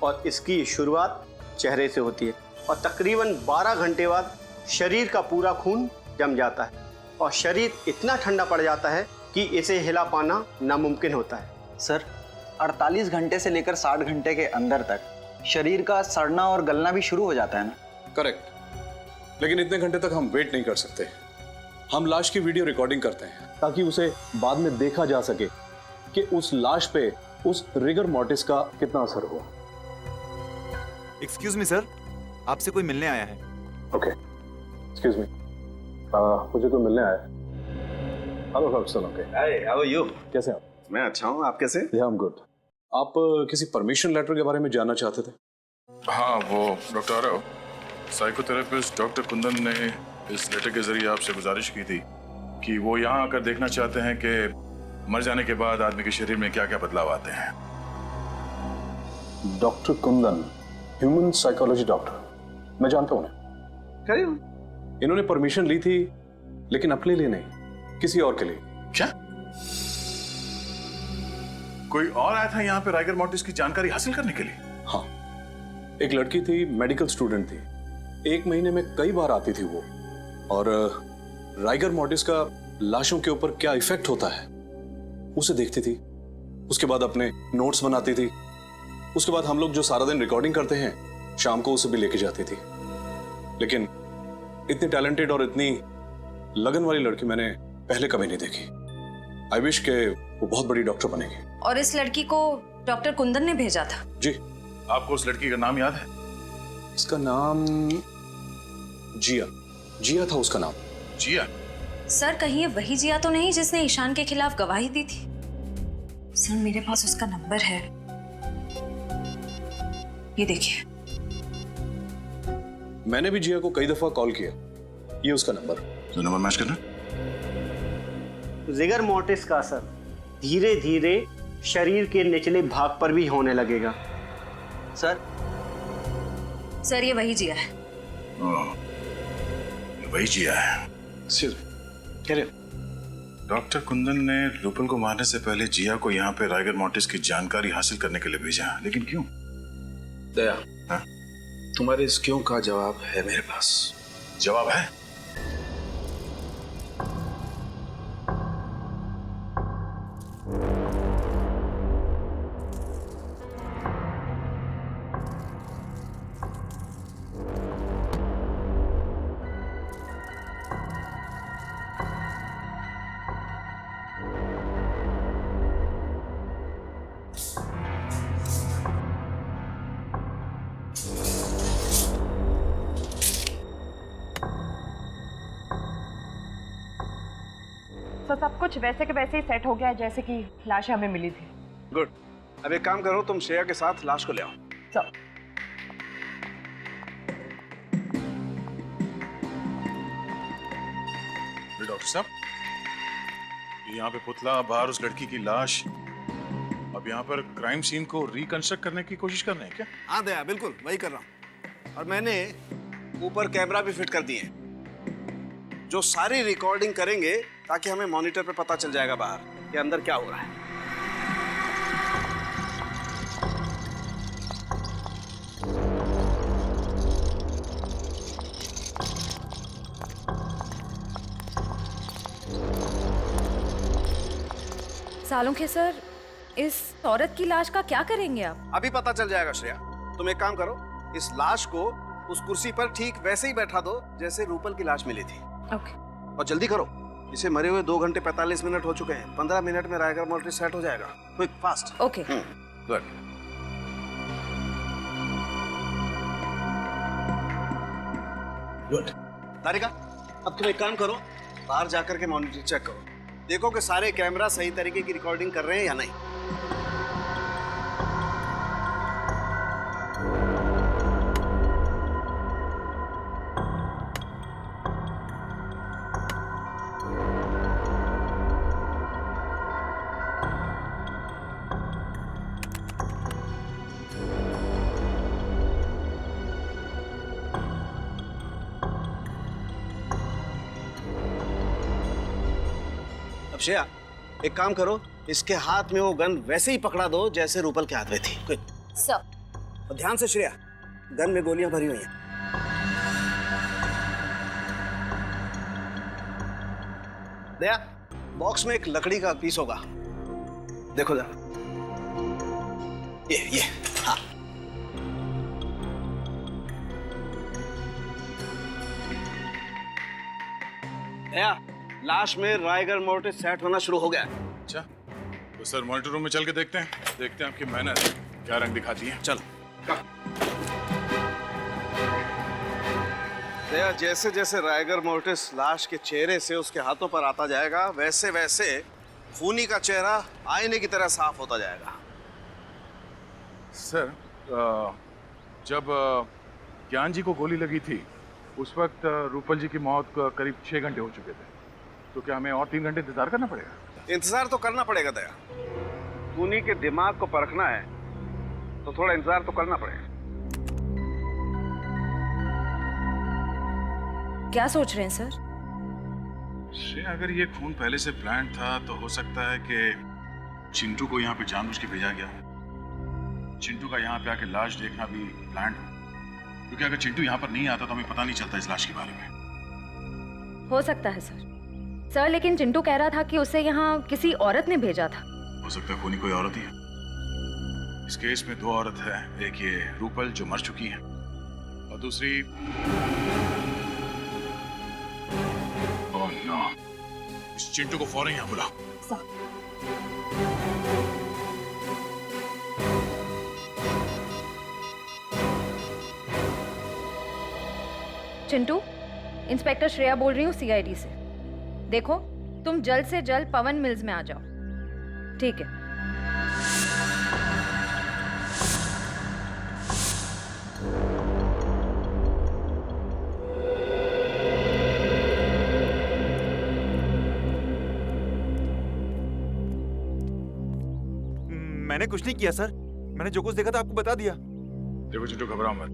और इसकी शुरुआत चेहरे से होती है और तकरीबन 12 घंटे बाद शरीर का पूरा खून जम जाता है और शरीर इतना ठंडा पड़ जाता है कि इसे हिला पाना नामुमकिन होता है। सर 48 घंटे से लेकर 60 घंटे के अंदर तक शरीर का सड़ना और गलना भी शुरू हो जाता है ना? करेक्ट, लेकिन इतने घंटे तक हम वेट नहीं कर सकते। हम लाश की वीडियो रिकॉर्डिंग करते हैं ताकि उसे बाद में देखा जा सके कि उस लाश पे उस रिगर मॉर्टिस का कितना असर हुआ। एक्सक्यूज मी सर, आपसे कोई मिलने आया है। ओके, एक्सक्यूज मी, मुझे कोई मिलने आया है। Hello doctor. Okay, hi, how are you? कैसे हैं आप? मैं अच्छा हूँ, आप कैसे? या आई एम गुड। आप किसी परमिशन लेटर के बारे में जानना चाहते थे? हाँ, वो doctor Aarav, psychotherapist doctor Kundan ने इस लेटर के जरिए आपसे गुजारिश की थी कि वो यहाँ आकर देखना चाहते हैं कि मर जाने के बाद आदमी के शरीर में क्या क्या बदलाव आते हैं। Doctor Kundan, human psychology doctor, मैं जानता हूँ उन्हें। इन्होंने परमिशन ली थी, लेकिन अपने लिए नहीं, किसी और के लिए। क्या कोई और आया था यहाँ पे राइगर मॉर्टिस की जानकारी हासिल करने के लिए? हाँ, एक लड़की थी, मेडिकल स्टूडेंट थी, 1 महीने में कई बार आती थी वो, और राइगर मॉर्टिस का लाशों के ऊपर क्या इफेक्ट होता है उसे देखती थी। उसके बाद अपने नोट्स बनाती थी। उसके बाद हम लोग जो सारा दिन रिकॉर्डिंग करते हैं शाम को उसे भी लेके जाती थी। लेकिन इतनी टैलेंटेड और इतनी लगन वाली लड़की मैंने पहले कभी नहीं देखी। आई विश के वो बहुत बड़ी डॉक्टर बनेगी। और इस लड़की को डॉक्टर कुंदन ने भेजा था? जी। आपको उस लड़की का नाम याद है? इसका नाम जिया, जिया था उसका नाम। जिया? सर कहीं ये वही जिया तो नहीं जिसने ईशान के खिलाफ गवाही दी थी? सर मेरे पास उसका नंबर है, ये देखिए। मैंने भी जिया को कई दफा कॉल किया, ये उसका नंबर। तो नंबर मैच करना। रिगर मोर्टिस का असर धीरे धीरे शरीर के निचले भाग पर भी होने लगेगा। सर ये वही जिया है। ये वही जिया है। डॉक्टर कुंदन ने रूपल को मारने से पहले जिया को यहाँ पे राइगर मॉर्टिस की जानकारी हासिल करने के लिए भेजा, लेकिन क्यों? दया, हाँ? तुम्हारे इस क्यों का जवाब है मेरे पास। जवाब है? तो सब कुछ वैसे के वैसे ही सेट हो गया है जैसे कि लाश हमें मिली थी। गुड। अब एक काम करो, तुम श्रेया के साथ लाश को ले आओ। चलो। डॉक्टर साहब, यहाँ पे पुतला, बाहर उस लड़की की लाश, अब यहाँ पर क्राइम सीन को रिकंस्ट्रक्ट करने की कोशिश कर रहे हैं क्या? हाँ दया, बिल्कुल वही कर रहा हूँ। और मैंने ऊपर कैमरा भी फिट कर दिए हैं जो सारी रिकॉर्डिंग करेंगे ताकि हमें मॉनिटर पे पता चल जाएगा बाहर कि अंदर क्या हो रहा है। सालों के सर, इस औरत की लाश का क्या करेंगे आप? अभी पता चल जाएगा श्रेया। तुम एक काम करो, इस लाश को उस कुर्सी पर ठीक वैसे ही बैठा दो जैसे रूपल की लाश मिली थी। ओके। और जल्दी करो, इसे मरे हुए 2 घंटे 45 मिनट हो चुके हैं। 15 मिनट में रायगर मोर्टिस सेट हो जाएगा। Quick, fast. Okay. Good. Good. Tarika, अब तुम एक काम करो, बाहर जाकर के मॉनिटर चेक करो, देखो कि सारे कैमरा सही तरीके की रिकॉर्डिंग कर रहे हैं या नहीं। अब श्रेया, एक काम करो, इसके हाथ में वो गन वैसे ही पकड़ा दो जैसे रूपल के हाथ में थी। क्विक। सर। और ध्यान से श्रेया, गन में गोलियां भरी हुई हैं। दया, बॉक्स में एक लकड़ी का पीस होगा, देखो जरा। ये हाँ। दया, लाश में रायगर मोर्टिस सेट होना शुरू हो गया। अच्छा, तो सर मॉनिटर रूम में चल के देखते हैं आपकी मेहनत क्या रंग दिखाती है। चल। दया, जैसे जैसे रायगर मोर्टिस लाश के चेहरे से उसके हाथों पर आता जाएगा, वैसे वैसे खूनी का चेहरा आईने की तरह साफ होता जाएगा। सर, जब ज्ञान जी को गोली लगी थी उस वक्त रूपल जी की मौत करीब 6 घंटे हो चुके थे, तो क्या हमें और 3 घंटे इंतजार करना पड़ेगा? इंतजार तो करना पड़ेगा दया, खूनी के दिमाग को परखना है तो थोड़ा इंतजार तो करना पड़ेगा। क्या सोच रहे हैं सर? श्रेया, अगर ये खून पहले से प्लान था तो हो सकता है कि चिंटू को यहाँ पे जानबूझ के भेजा गया। चिंटू का यहाँ पे आके लाश देखना भी प्लान हो, क्योंकि अगर चिंटू यहाँ पर नहीं आता तो हमें पता नहीं चलता इस लाश के बारे में। हो सकता है सर, लेकिन चिंटू कह रहा था कि उसे यहाँ किसी औरत ने भेजा था। हो सकता है खूनी कोई औरत ही है। इस केस में 2 औरत है, एक ये रूपल जो मर चुकी है और दूसरी ओह नो, इस चिंटू को फौरन यहाँ बुलाओ। चिंटू, इंस्पेक्टर श्रेया बोल रही हूँ CID से। देखो, तुम जल्द से जल्द पवन मिल्स में आ जाओ, ठीक है? मैंने कुछ नहीं किया सर, मैंने जो कुछ देखा था आपको बता दिया। देखो चिंटू, घबराओ मत।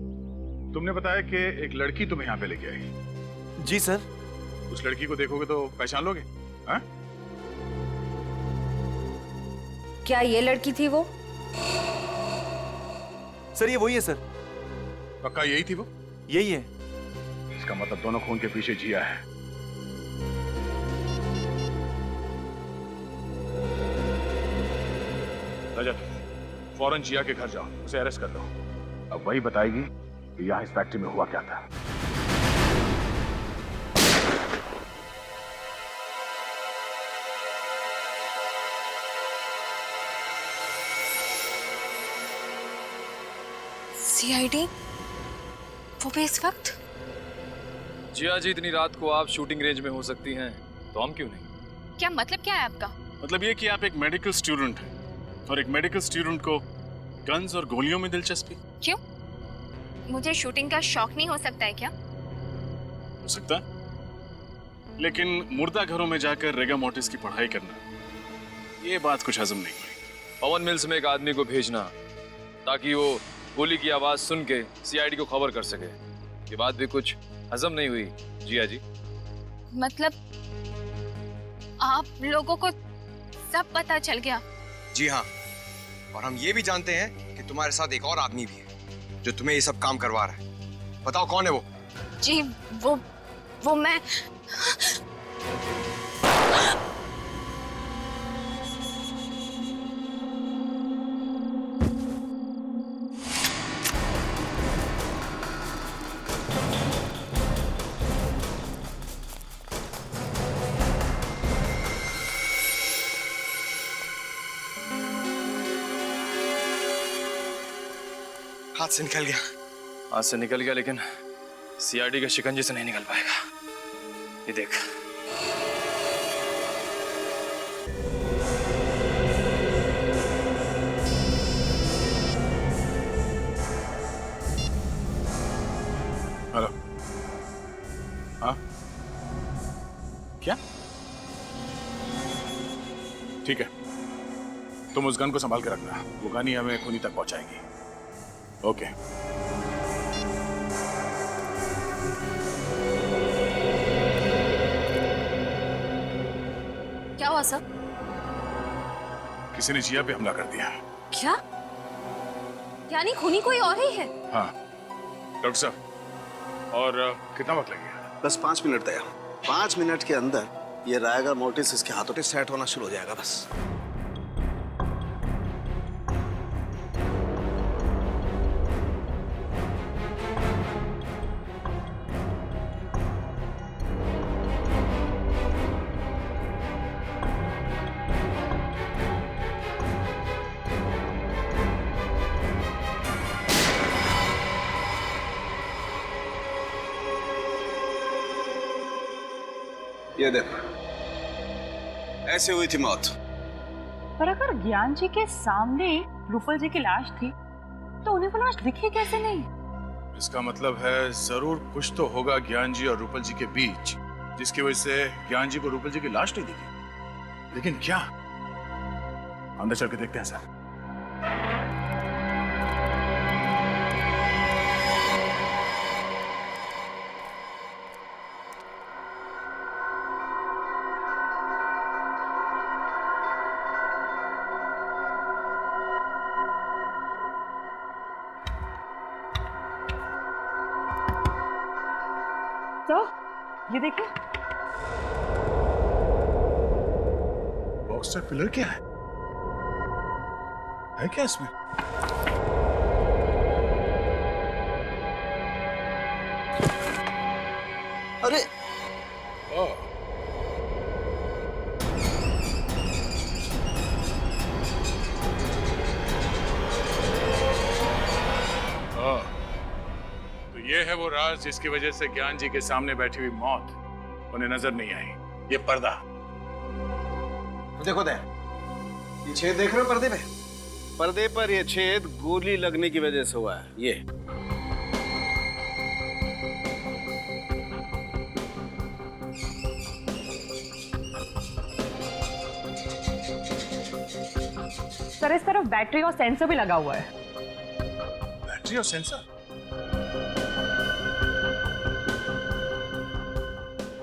तुमने बताया कि एक लड़की तुम्हें यहाँ पे लेके आई। जी सर। उस लड़की को देखोगे तो पहचान लोगे? हाँ? क्या ये लड़की थी वो? सर ये वही है सर। पक्का यही थी वो? यही है। इसका मतलब दोनों खून के पीछे जिया है। रजत, फौरन जिया के घर जाओ, उसे अरेस्ट कर लो। अब वही बताएगी कि यहाँ इस फैक्ट्री में हुआ क्या था। CID? वो भी इस वक्त? जिया जी, इतनी रात को आप शूटिंग रेंज में हो सकती हैं, तो हम क्यों नहीं? क्या मतलब क्या है आपका? मतलब ये कि आप एक मेडिकल स्टूडेंट हैं और एक मेडिकल स्टूडेंट को गन्स और गोलियों में दिलचस्पी। क्यों? मुझे शूटिंग का शौक नहीं हो सकता है क्या? हो सकता है, लेकिन मुर्दा घरों में जाकर रेगा मोर्टिस की पढ़ाई करना, ये बात कुछ हजम नहीं हुई। पवन मिल्स में एक आदमी को भेजना ताकि वो गोली की आवाज सुन के CID को खबर कर सके, ये बात भी कुछ हजम नहीं हुई जिया जी। मतलब आप लोगों को सब पता चल गया? जी हाँ, और हम ये भी जानते हैं कि तुम्हारे साथ एक और आदमी भी है जो तुम्हें ये सब काम करवा रहा है। बताओ कौन है वो? जी वो मैं हाथ से निकल गया। हाथ से निकल गया, लेकिन सीआईडी के शिकंजे से नहीं निकल पाएगा। ये देख। हेलो। हाँ, क्या? ठीक है, तुम उस गन को संभाल के रखना। वो गन ही हमें खूनी तक पहुंचाएगी। ओके। क्या हुआ सर? किसी ने जिया पे हमला कर दिया। क्या? यानी खूनी कोई और ही है? हाँ डॉक्टर साहब, और कितना वक्त लगेगा? बस 5 मिनट तैयार। 5 मिनट के अंदर ये रायगर मोर्टिस इसके हाथों पे सेट होना शुरू हो जाएगा बस। ये देखो, ऐसे हुई थी मौत। पर अगर ज्ञान जी के सामने रूपल जी की लाश थी तो उन्हें वो लाश दिखी कैसे नहीं? इसका मतलब है जरूर कुछ तो होगा ज्ञान जी और रूपल जी के बीच, जिसकी वजह से ज्ञान जी को रूपल जी की लाश नहीं दिखी। लेकिन क्या? अंदर चल के देखते हैं सर। तो ये देखिए, बॉक्सर पिलर क्या है क्या इसमें? अरे तो ये है वो राज जिसकी वजह से ज्ञान जी के सामने बैठी हुई मौत उन्हें नजर नहीं आई। ये पर्दा देखो दे, ये छेद देख रहे हो पर्दे पे? पर्दे पर ये छेद गोली लगने की वजह से हुआ है। ये सर इस तरफ बैटरी और सेंसर भी लगा हुआ है। बैटरी और सेंसर?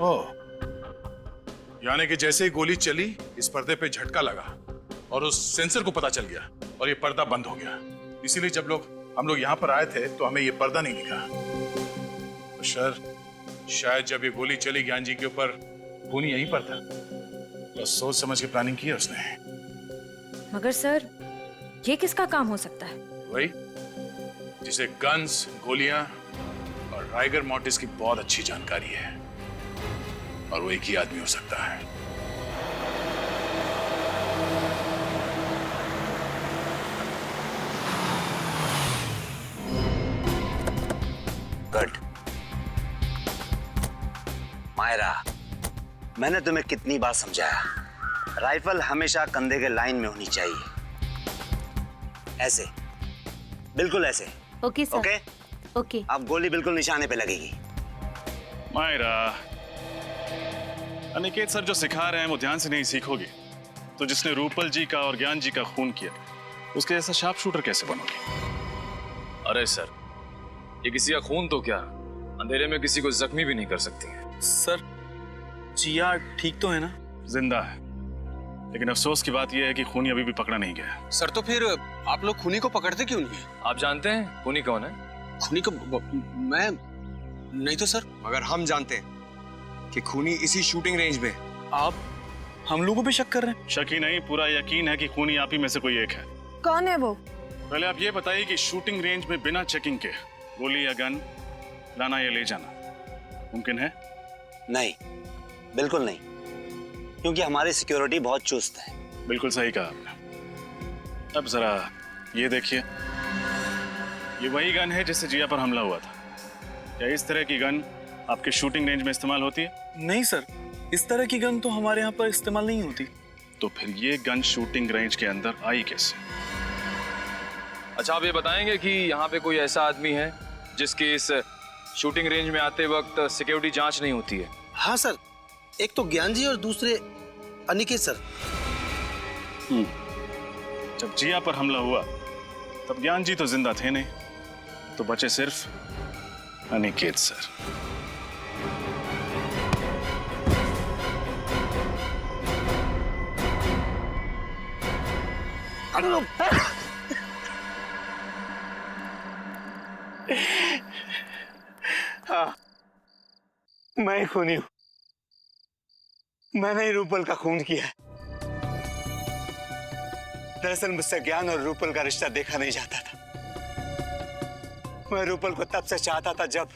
ओह, यानी कि जैसे ही गोली चली इस पर्दे पे झटका लगा और उस सेंसर को पता चल गया और ये पर्दा बंद हो गया। इसीलिए जब हम लोग यहाँ पर आए थे तो हमें ये पर्दा नहीं दिखा। तो शायद जब ये गोली चली ज्ञान जी के ऊपर, खूनी यहीं पर था। तो सोच समझ के प्लानिंग की है उसने। मगर सर ये किसका काम हो सकता है? वही जिसे गन्स, गोलियां और राइगर मोर्टिस की बहुत अच्छी जानकारी है, और वो एक ही आदमी हो सकता है। गुड। मायरा, मैंने तुम्हें कितनी बार समझाया, राइफल हमेशा कंधे के लाइन में होनी चाहिए। ऐसे, बिल्कुल ऐसे। Okay sir. ओके? ओके। अब गोली बिल्कुल निशाने पे लगेगी। मायरा, अनिकेत सर जो सिखा रहे हैं वो ध्यान से नहीं सीखोगे तो जिसने रूपल जी का और ज्ञान जी का खून किया उसके जैसा शार्प शूटर कैसे बनोगे? अरे सर, ये किसी का खून तो क्या, अंधेरे में किसी को जख्मी भी नहीं कर सकती है। सर, जिया ठीक तो है ना? जिंदा है, लेकिन अफसोस की बात यह है कि खूनी अभी भी पकड़ा नहीं गया। सर तो फिर आप लोग खूनी को पकड़ते क्यों नहीं? आप जानते हैं खूनी कौन है? खूनी को मैं नहीं तो सर। मगर हम जानते हैं कि खूनी इसी शूटिंग रेंज में। आप हम लोगों पे शक कर रहे हैं? शक ही नहीं, पूरा यकीन है कि खूनी आप ही में से कोई एक है। कौन है वो? पहले आप ये बताइए कि शूटिंग रेंज में बिना चेकिंग के गोली या गन लाना या ले जाना मुमकिन है? नहीं, बिल्कुल नहीं, क्योंकि हमारी सिक्योरिटी बहुत चुस्त है। बिल्कुल सही कहा आपने। अब जरा ये देखिए, ये वही गन है जिससे जिया पर हमला हुआ था। क्या इस तरह की गन आपके शूटिंग रेंज में इस्तेमाल होती है? नहीं सर, इस तरह की गन तो हमारे यहाँ पर इस्तेमाल नहीं होती। तो फिर ये गन शूटिंग रेंज के अंदर आई कैसे? अच्छा, आप ये बताएंगे कि यहाँ पे कोई ऐसा आदमी है जिसकी इस शूटिंग रेंज में आते वक्त सिक्योरिटी जांच नहीं होती है? हाँ सर, एक तो ज्ञान जी और दूसरे अनिकेत सर। जब जिया पर हमला हुआ तब ज्ञान जी तो जिंदा थे नहीं, तो बचे सिर्फ अनिकेत सर। हाँ, मैं खूनी हूं। मैंने ही रूपल का खून किया है। दरअसल मुझसे ज्ञान और रूपल का रिश्ता देखा नहीं जाता था। मैं रूपल को तब से चाहता था जब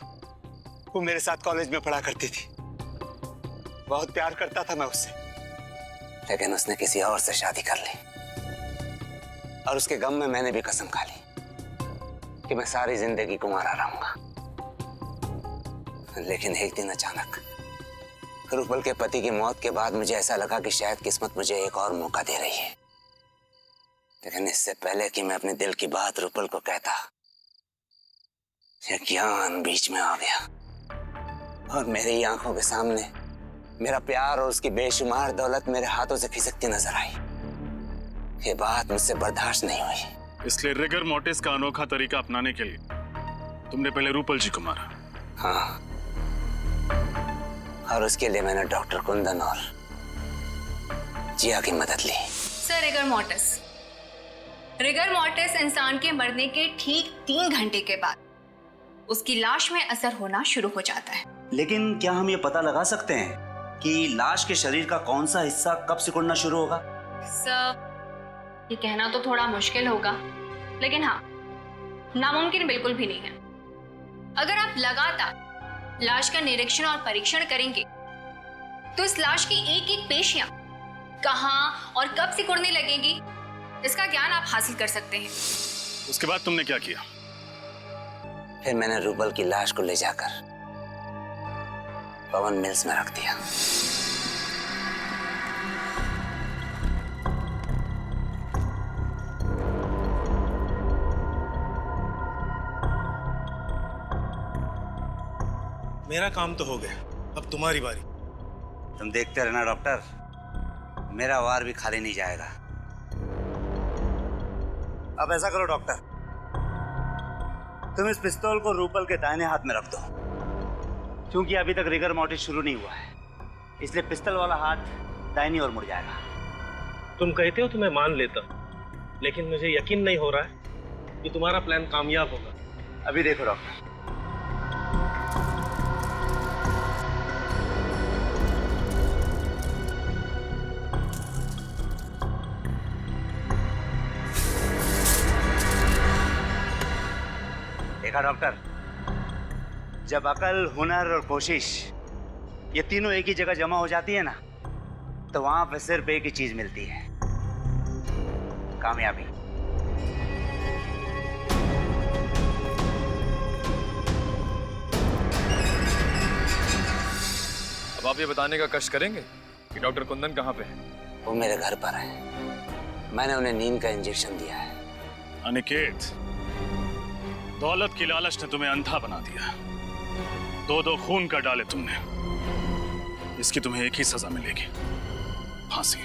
वो मेरे साथ कॉलेज में पढ़ा करती थी। बहुत प्यार करता था मैं उससे, लेकिन उसने किसी और से शादी कर ली। और उसके गम में मैंने भी कसम खा ली कि मैं सारी जिंदगी कुंवारा रहूंगा। लेकिन एक दिन अचानक रूपल के पति की मौत के बाद मुझे ऐसा लगा कि शायद किस्मत मुझे एक और मौका दे रही है। लेकिन इससे पहले कि मैं अपने दिल की बात रूपल को कहता, ये ज्ञान बीच में आ गया और मेरी आंखों के सामने मेरा प्यार और उसकी बेशुमार दौलत मेरे हाथों से खिसकती नजर आई। ये बात मुझसे बर्दाश्त नहीं हुई। इसलिए रिगर मोर्टिस का अनोखा तरीका अपनाने के लिए तुमने पहले रूपल जी को मारा? हाँ, और उसके लिए मैंने डॉक्टर कुंदन और जिया की मदद ली। सर, रिगर मोर्टिस इंसान के मरने के ठीक 3 घंटे के बाद उसकी लाश में असर होना शुरू हो जाता है। लेकिन क्या हम ये पता लगा सकते हैं कि लाश के शरीर का कौन सा हिस्सा कब सिकुड़ना शुरू होगा? सर, ये कहना तो थोड़ा मुश्किल होगा, लेकिन हाँ, नामुमकिन बिल्कुल भी नहीं है। अगर आप लगातार लाश का निरीक्षण और परीक्षण करेंगे तो इस लाश की एक एक पेशियां कहां और कब सिकुड़ने लगेंगी, इसका ज्ञान आप हासिल कर सकते हैं। उसके बाद तुमने क्या किया? फिर मैंने रूपल की लाश को ले जाकर पवन मिल्स में रख दिया। मेरा काम तो हो गया, अब तुम्हारी बारी। तुम देखते रहना डॉक्टर, मेरा वार भी खाली नहीं जाएगा। अब ऐसा करो डॉक्टर, तुम इस पिस्तौल को रूपल के दाहिने हाथ में रख दो। क्योंकि अभी तक रिगर मोर्टिस शुरू नहीं हुआ है, इसलिए पिस्तौल वाला हाथ दाहिनी ओर मुड़ जाएगा। तुम कहते हो तो मैं मान लेता, लेकिन मुझे यकीन नहीं हो रहा है कि तुम्हारा प्लान कामयाब होगा। अभी देखो डॉक्टर, देखा डॉक्टर, जब अकल, हुनर और कोशिश ये तीनों एक ही जगह जमा हो जाती है ना, तो वहां पे सिर्फ एक ही चीज मिलती है, कामयाबी। अब आप ये बताने का कष्ट करेंगे कि डॉक्टर कुंदन कहाँ पे है? वो मेरे घर पर है। मैंने उन्हें नींद का इंजेक्शन दिया है। अनिकेत, दौलत की लालच ने तुम्हें अंधा बना दिया। 2-2 खून कर डाले तुमने। इसकी तुम्हें एक ही सजा मिलेगी, फांसी।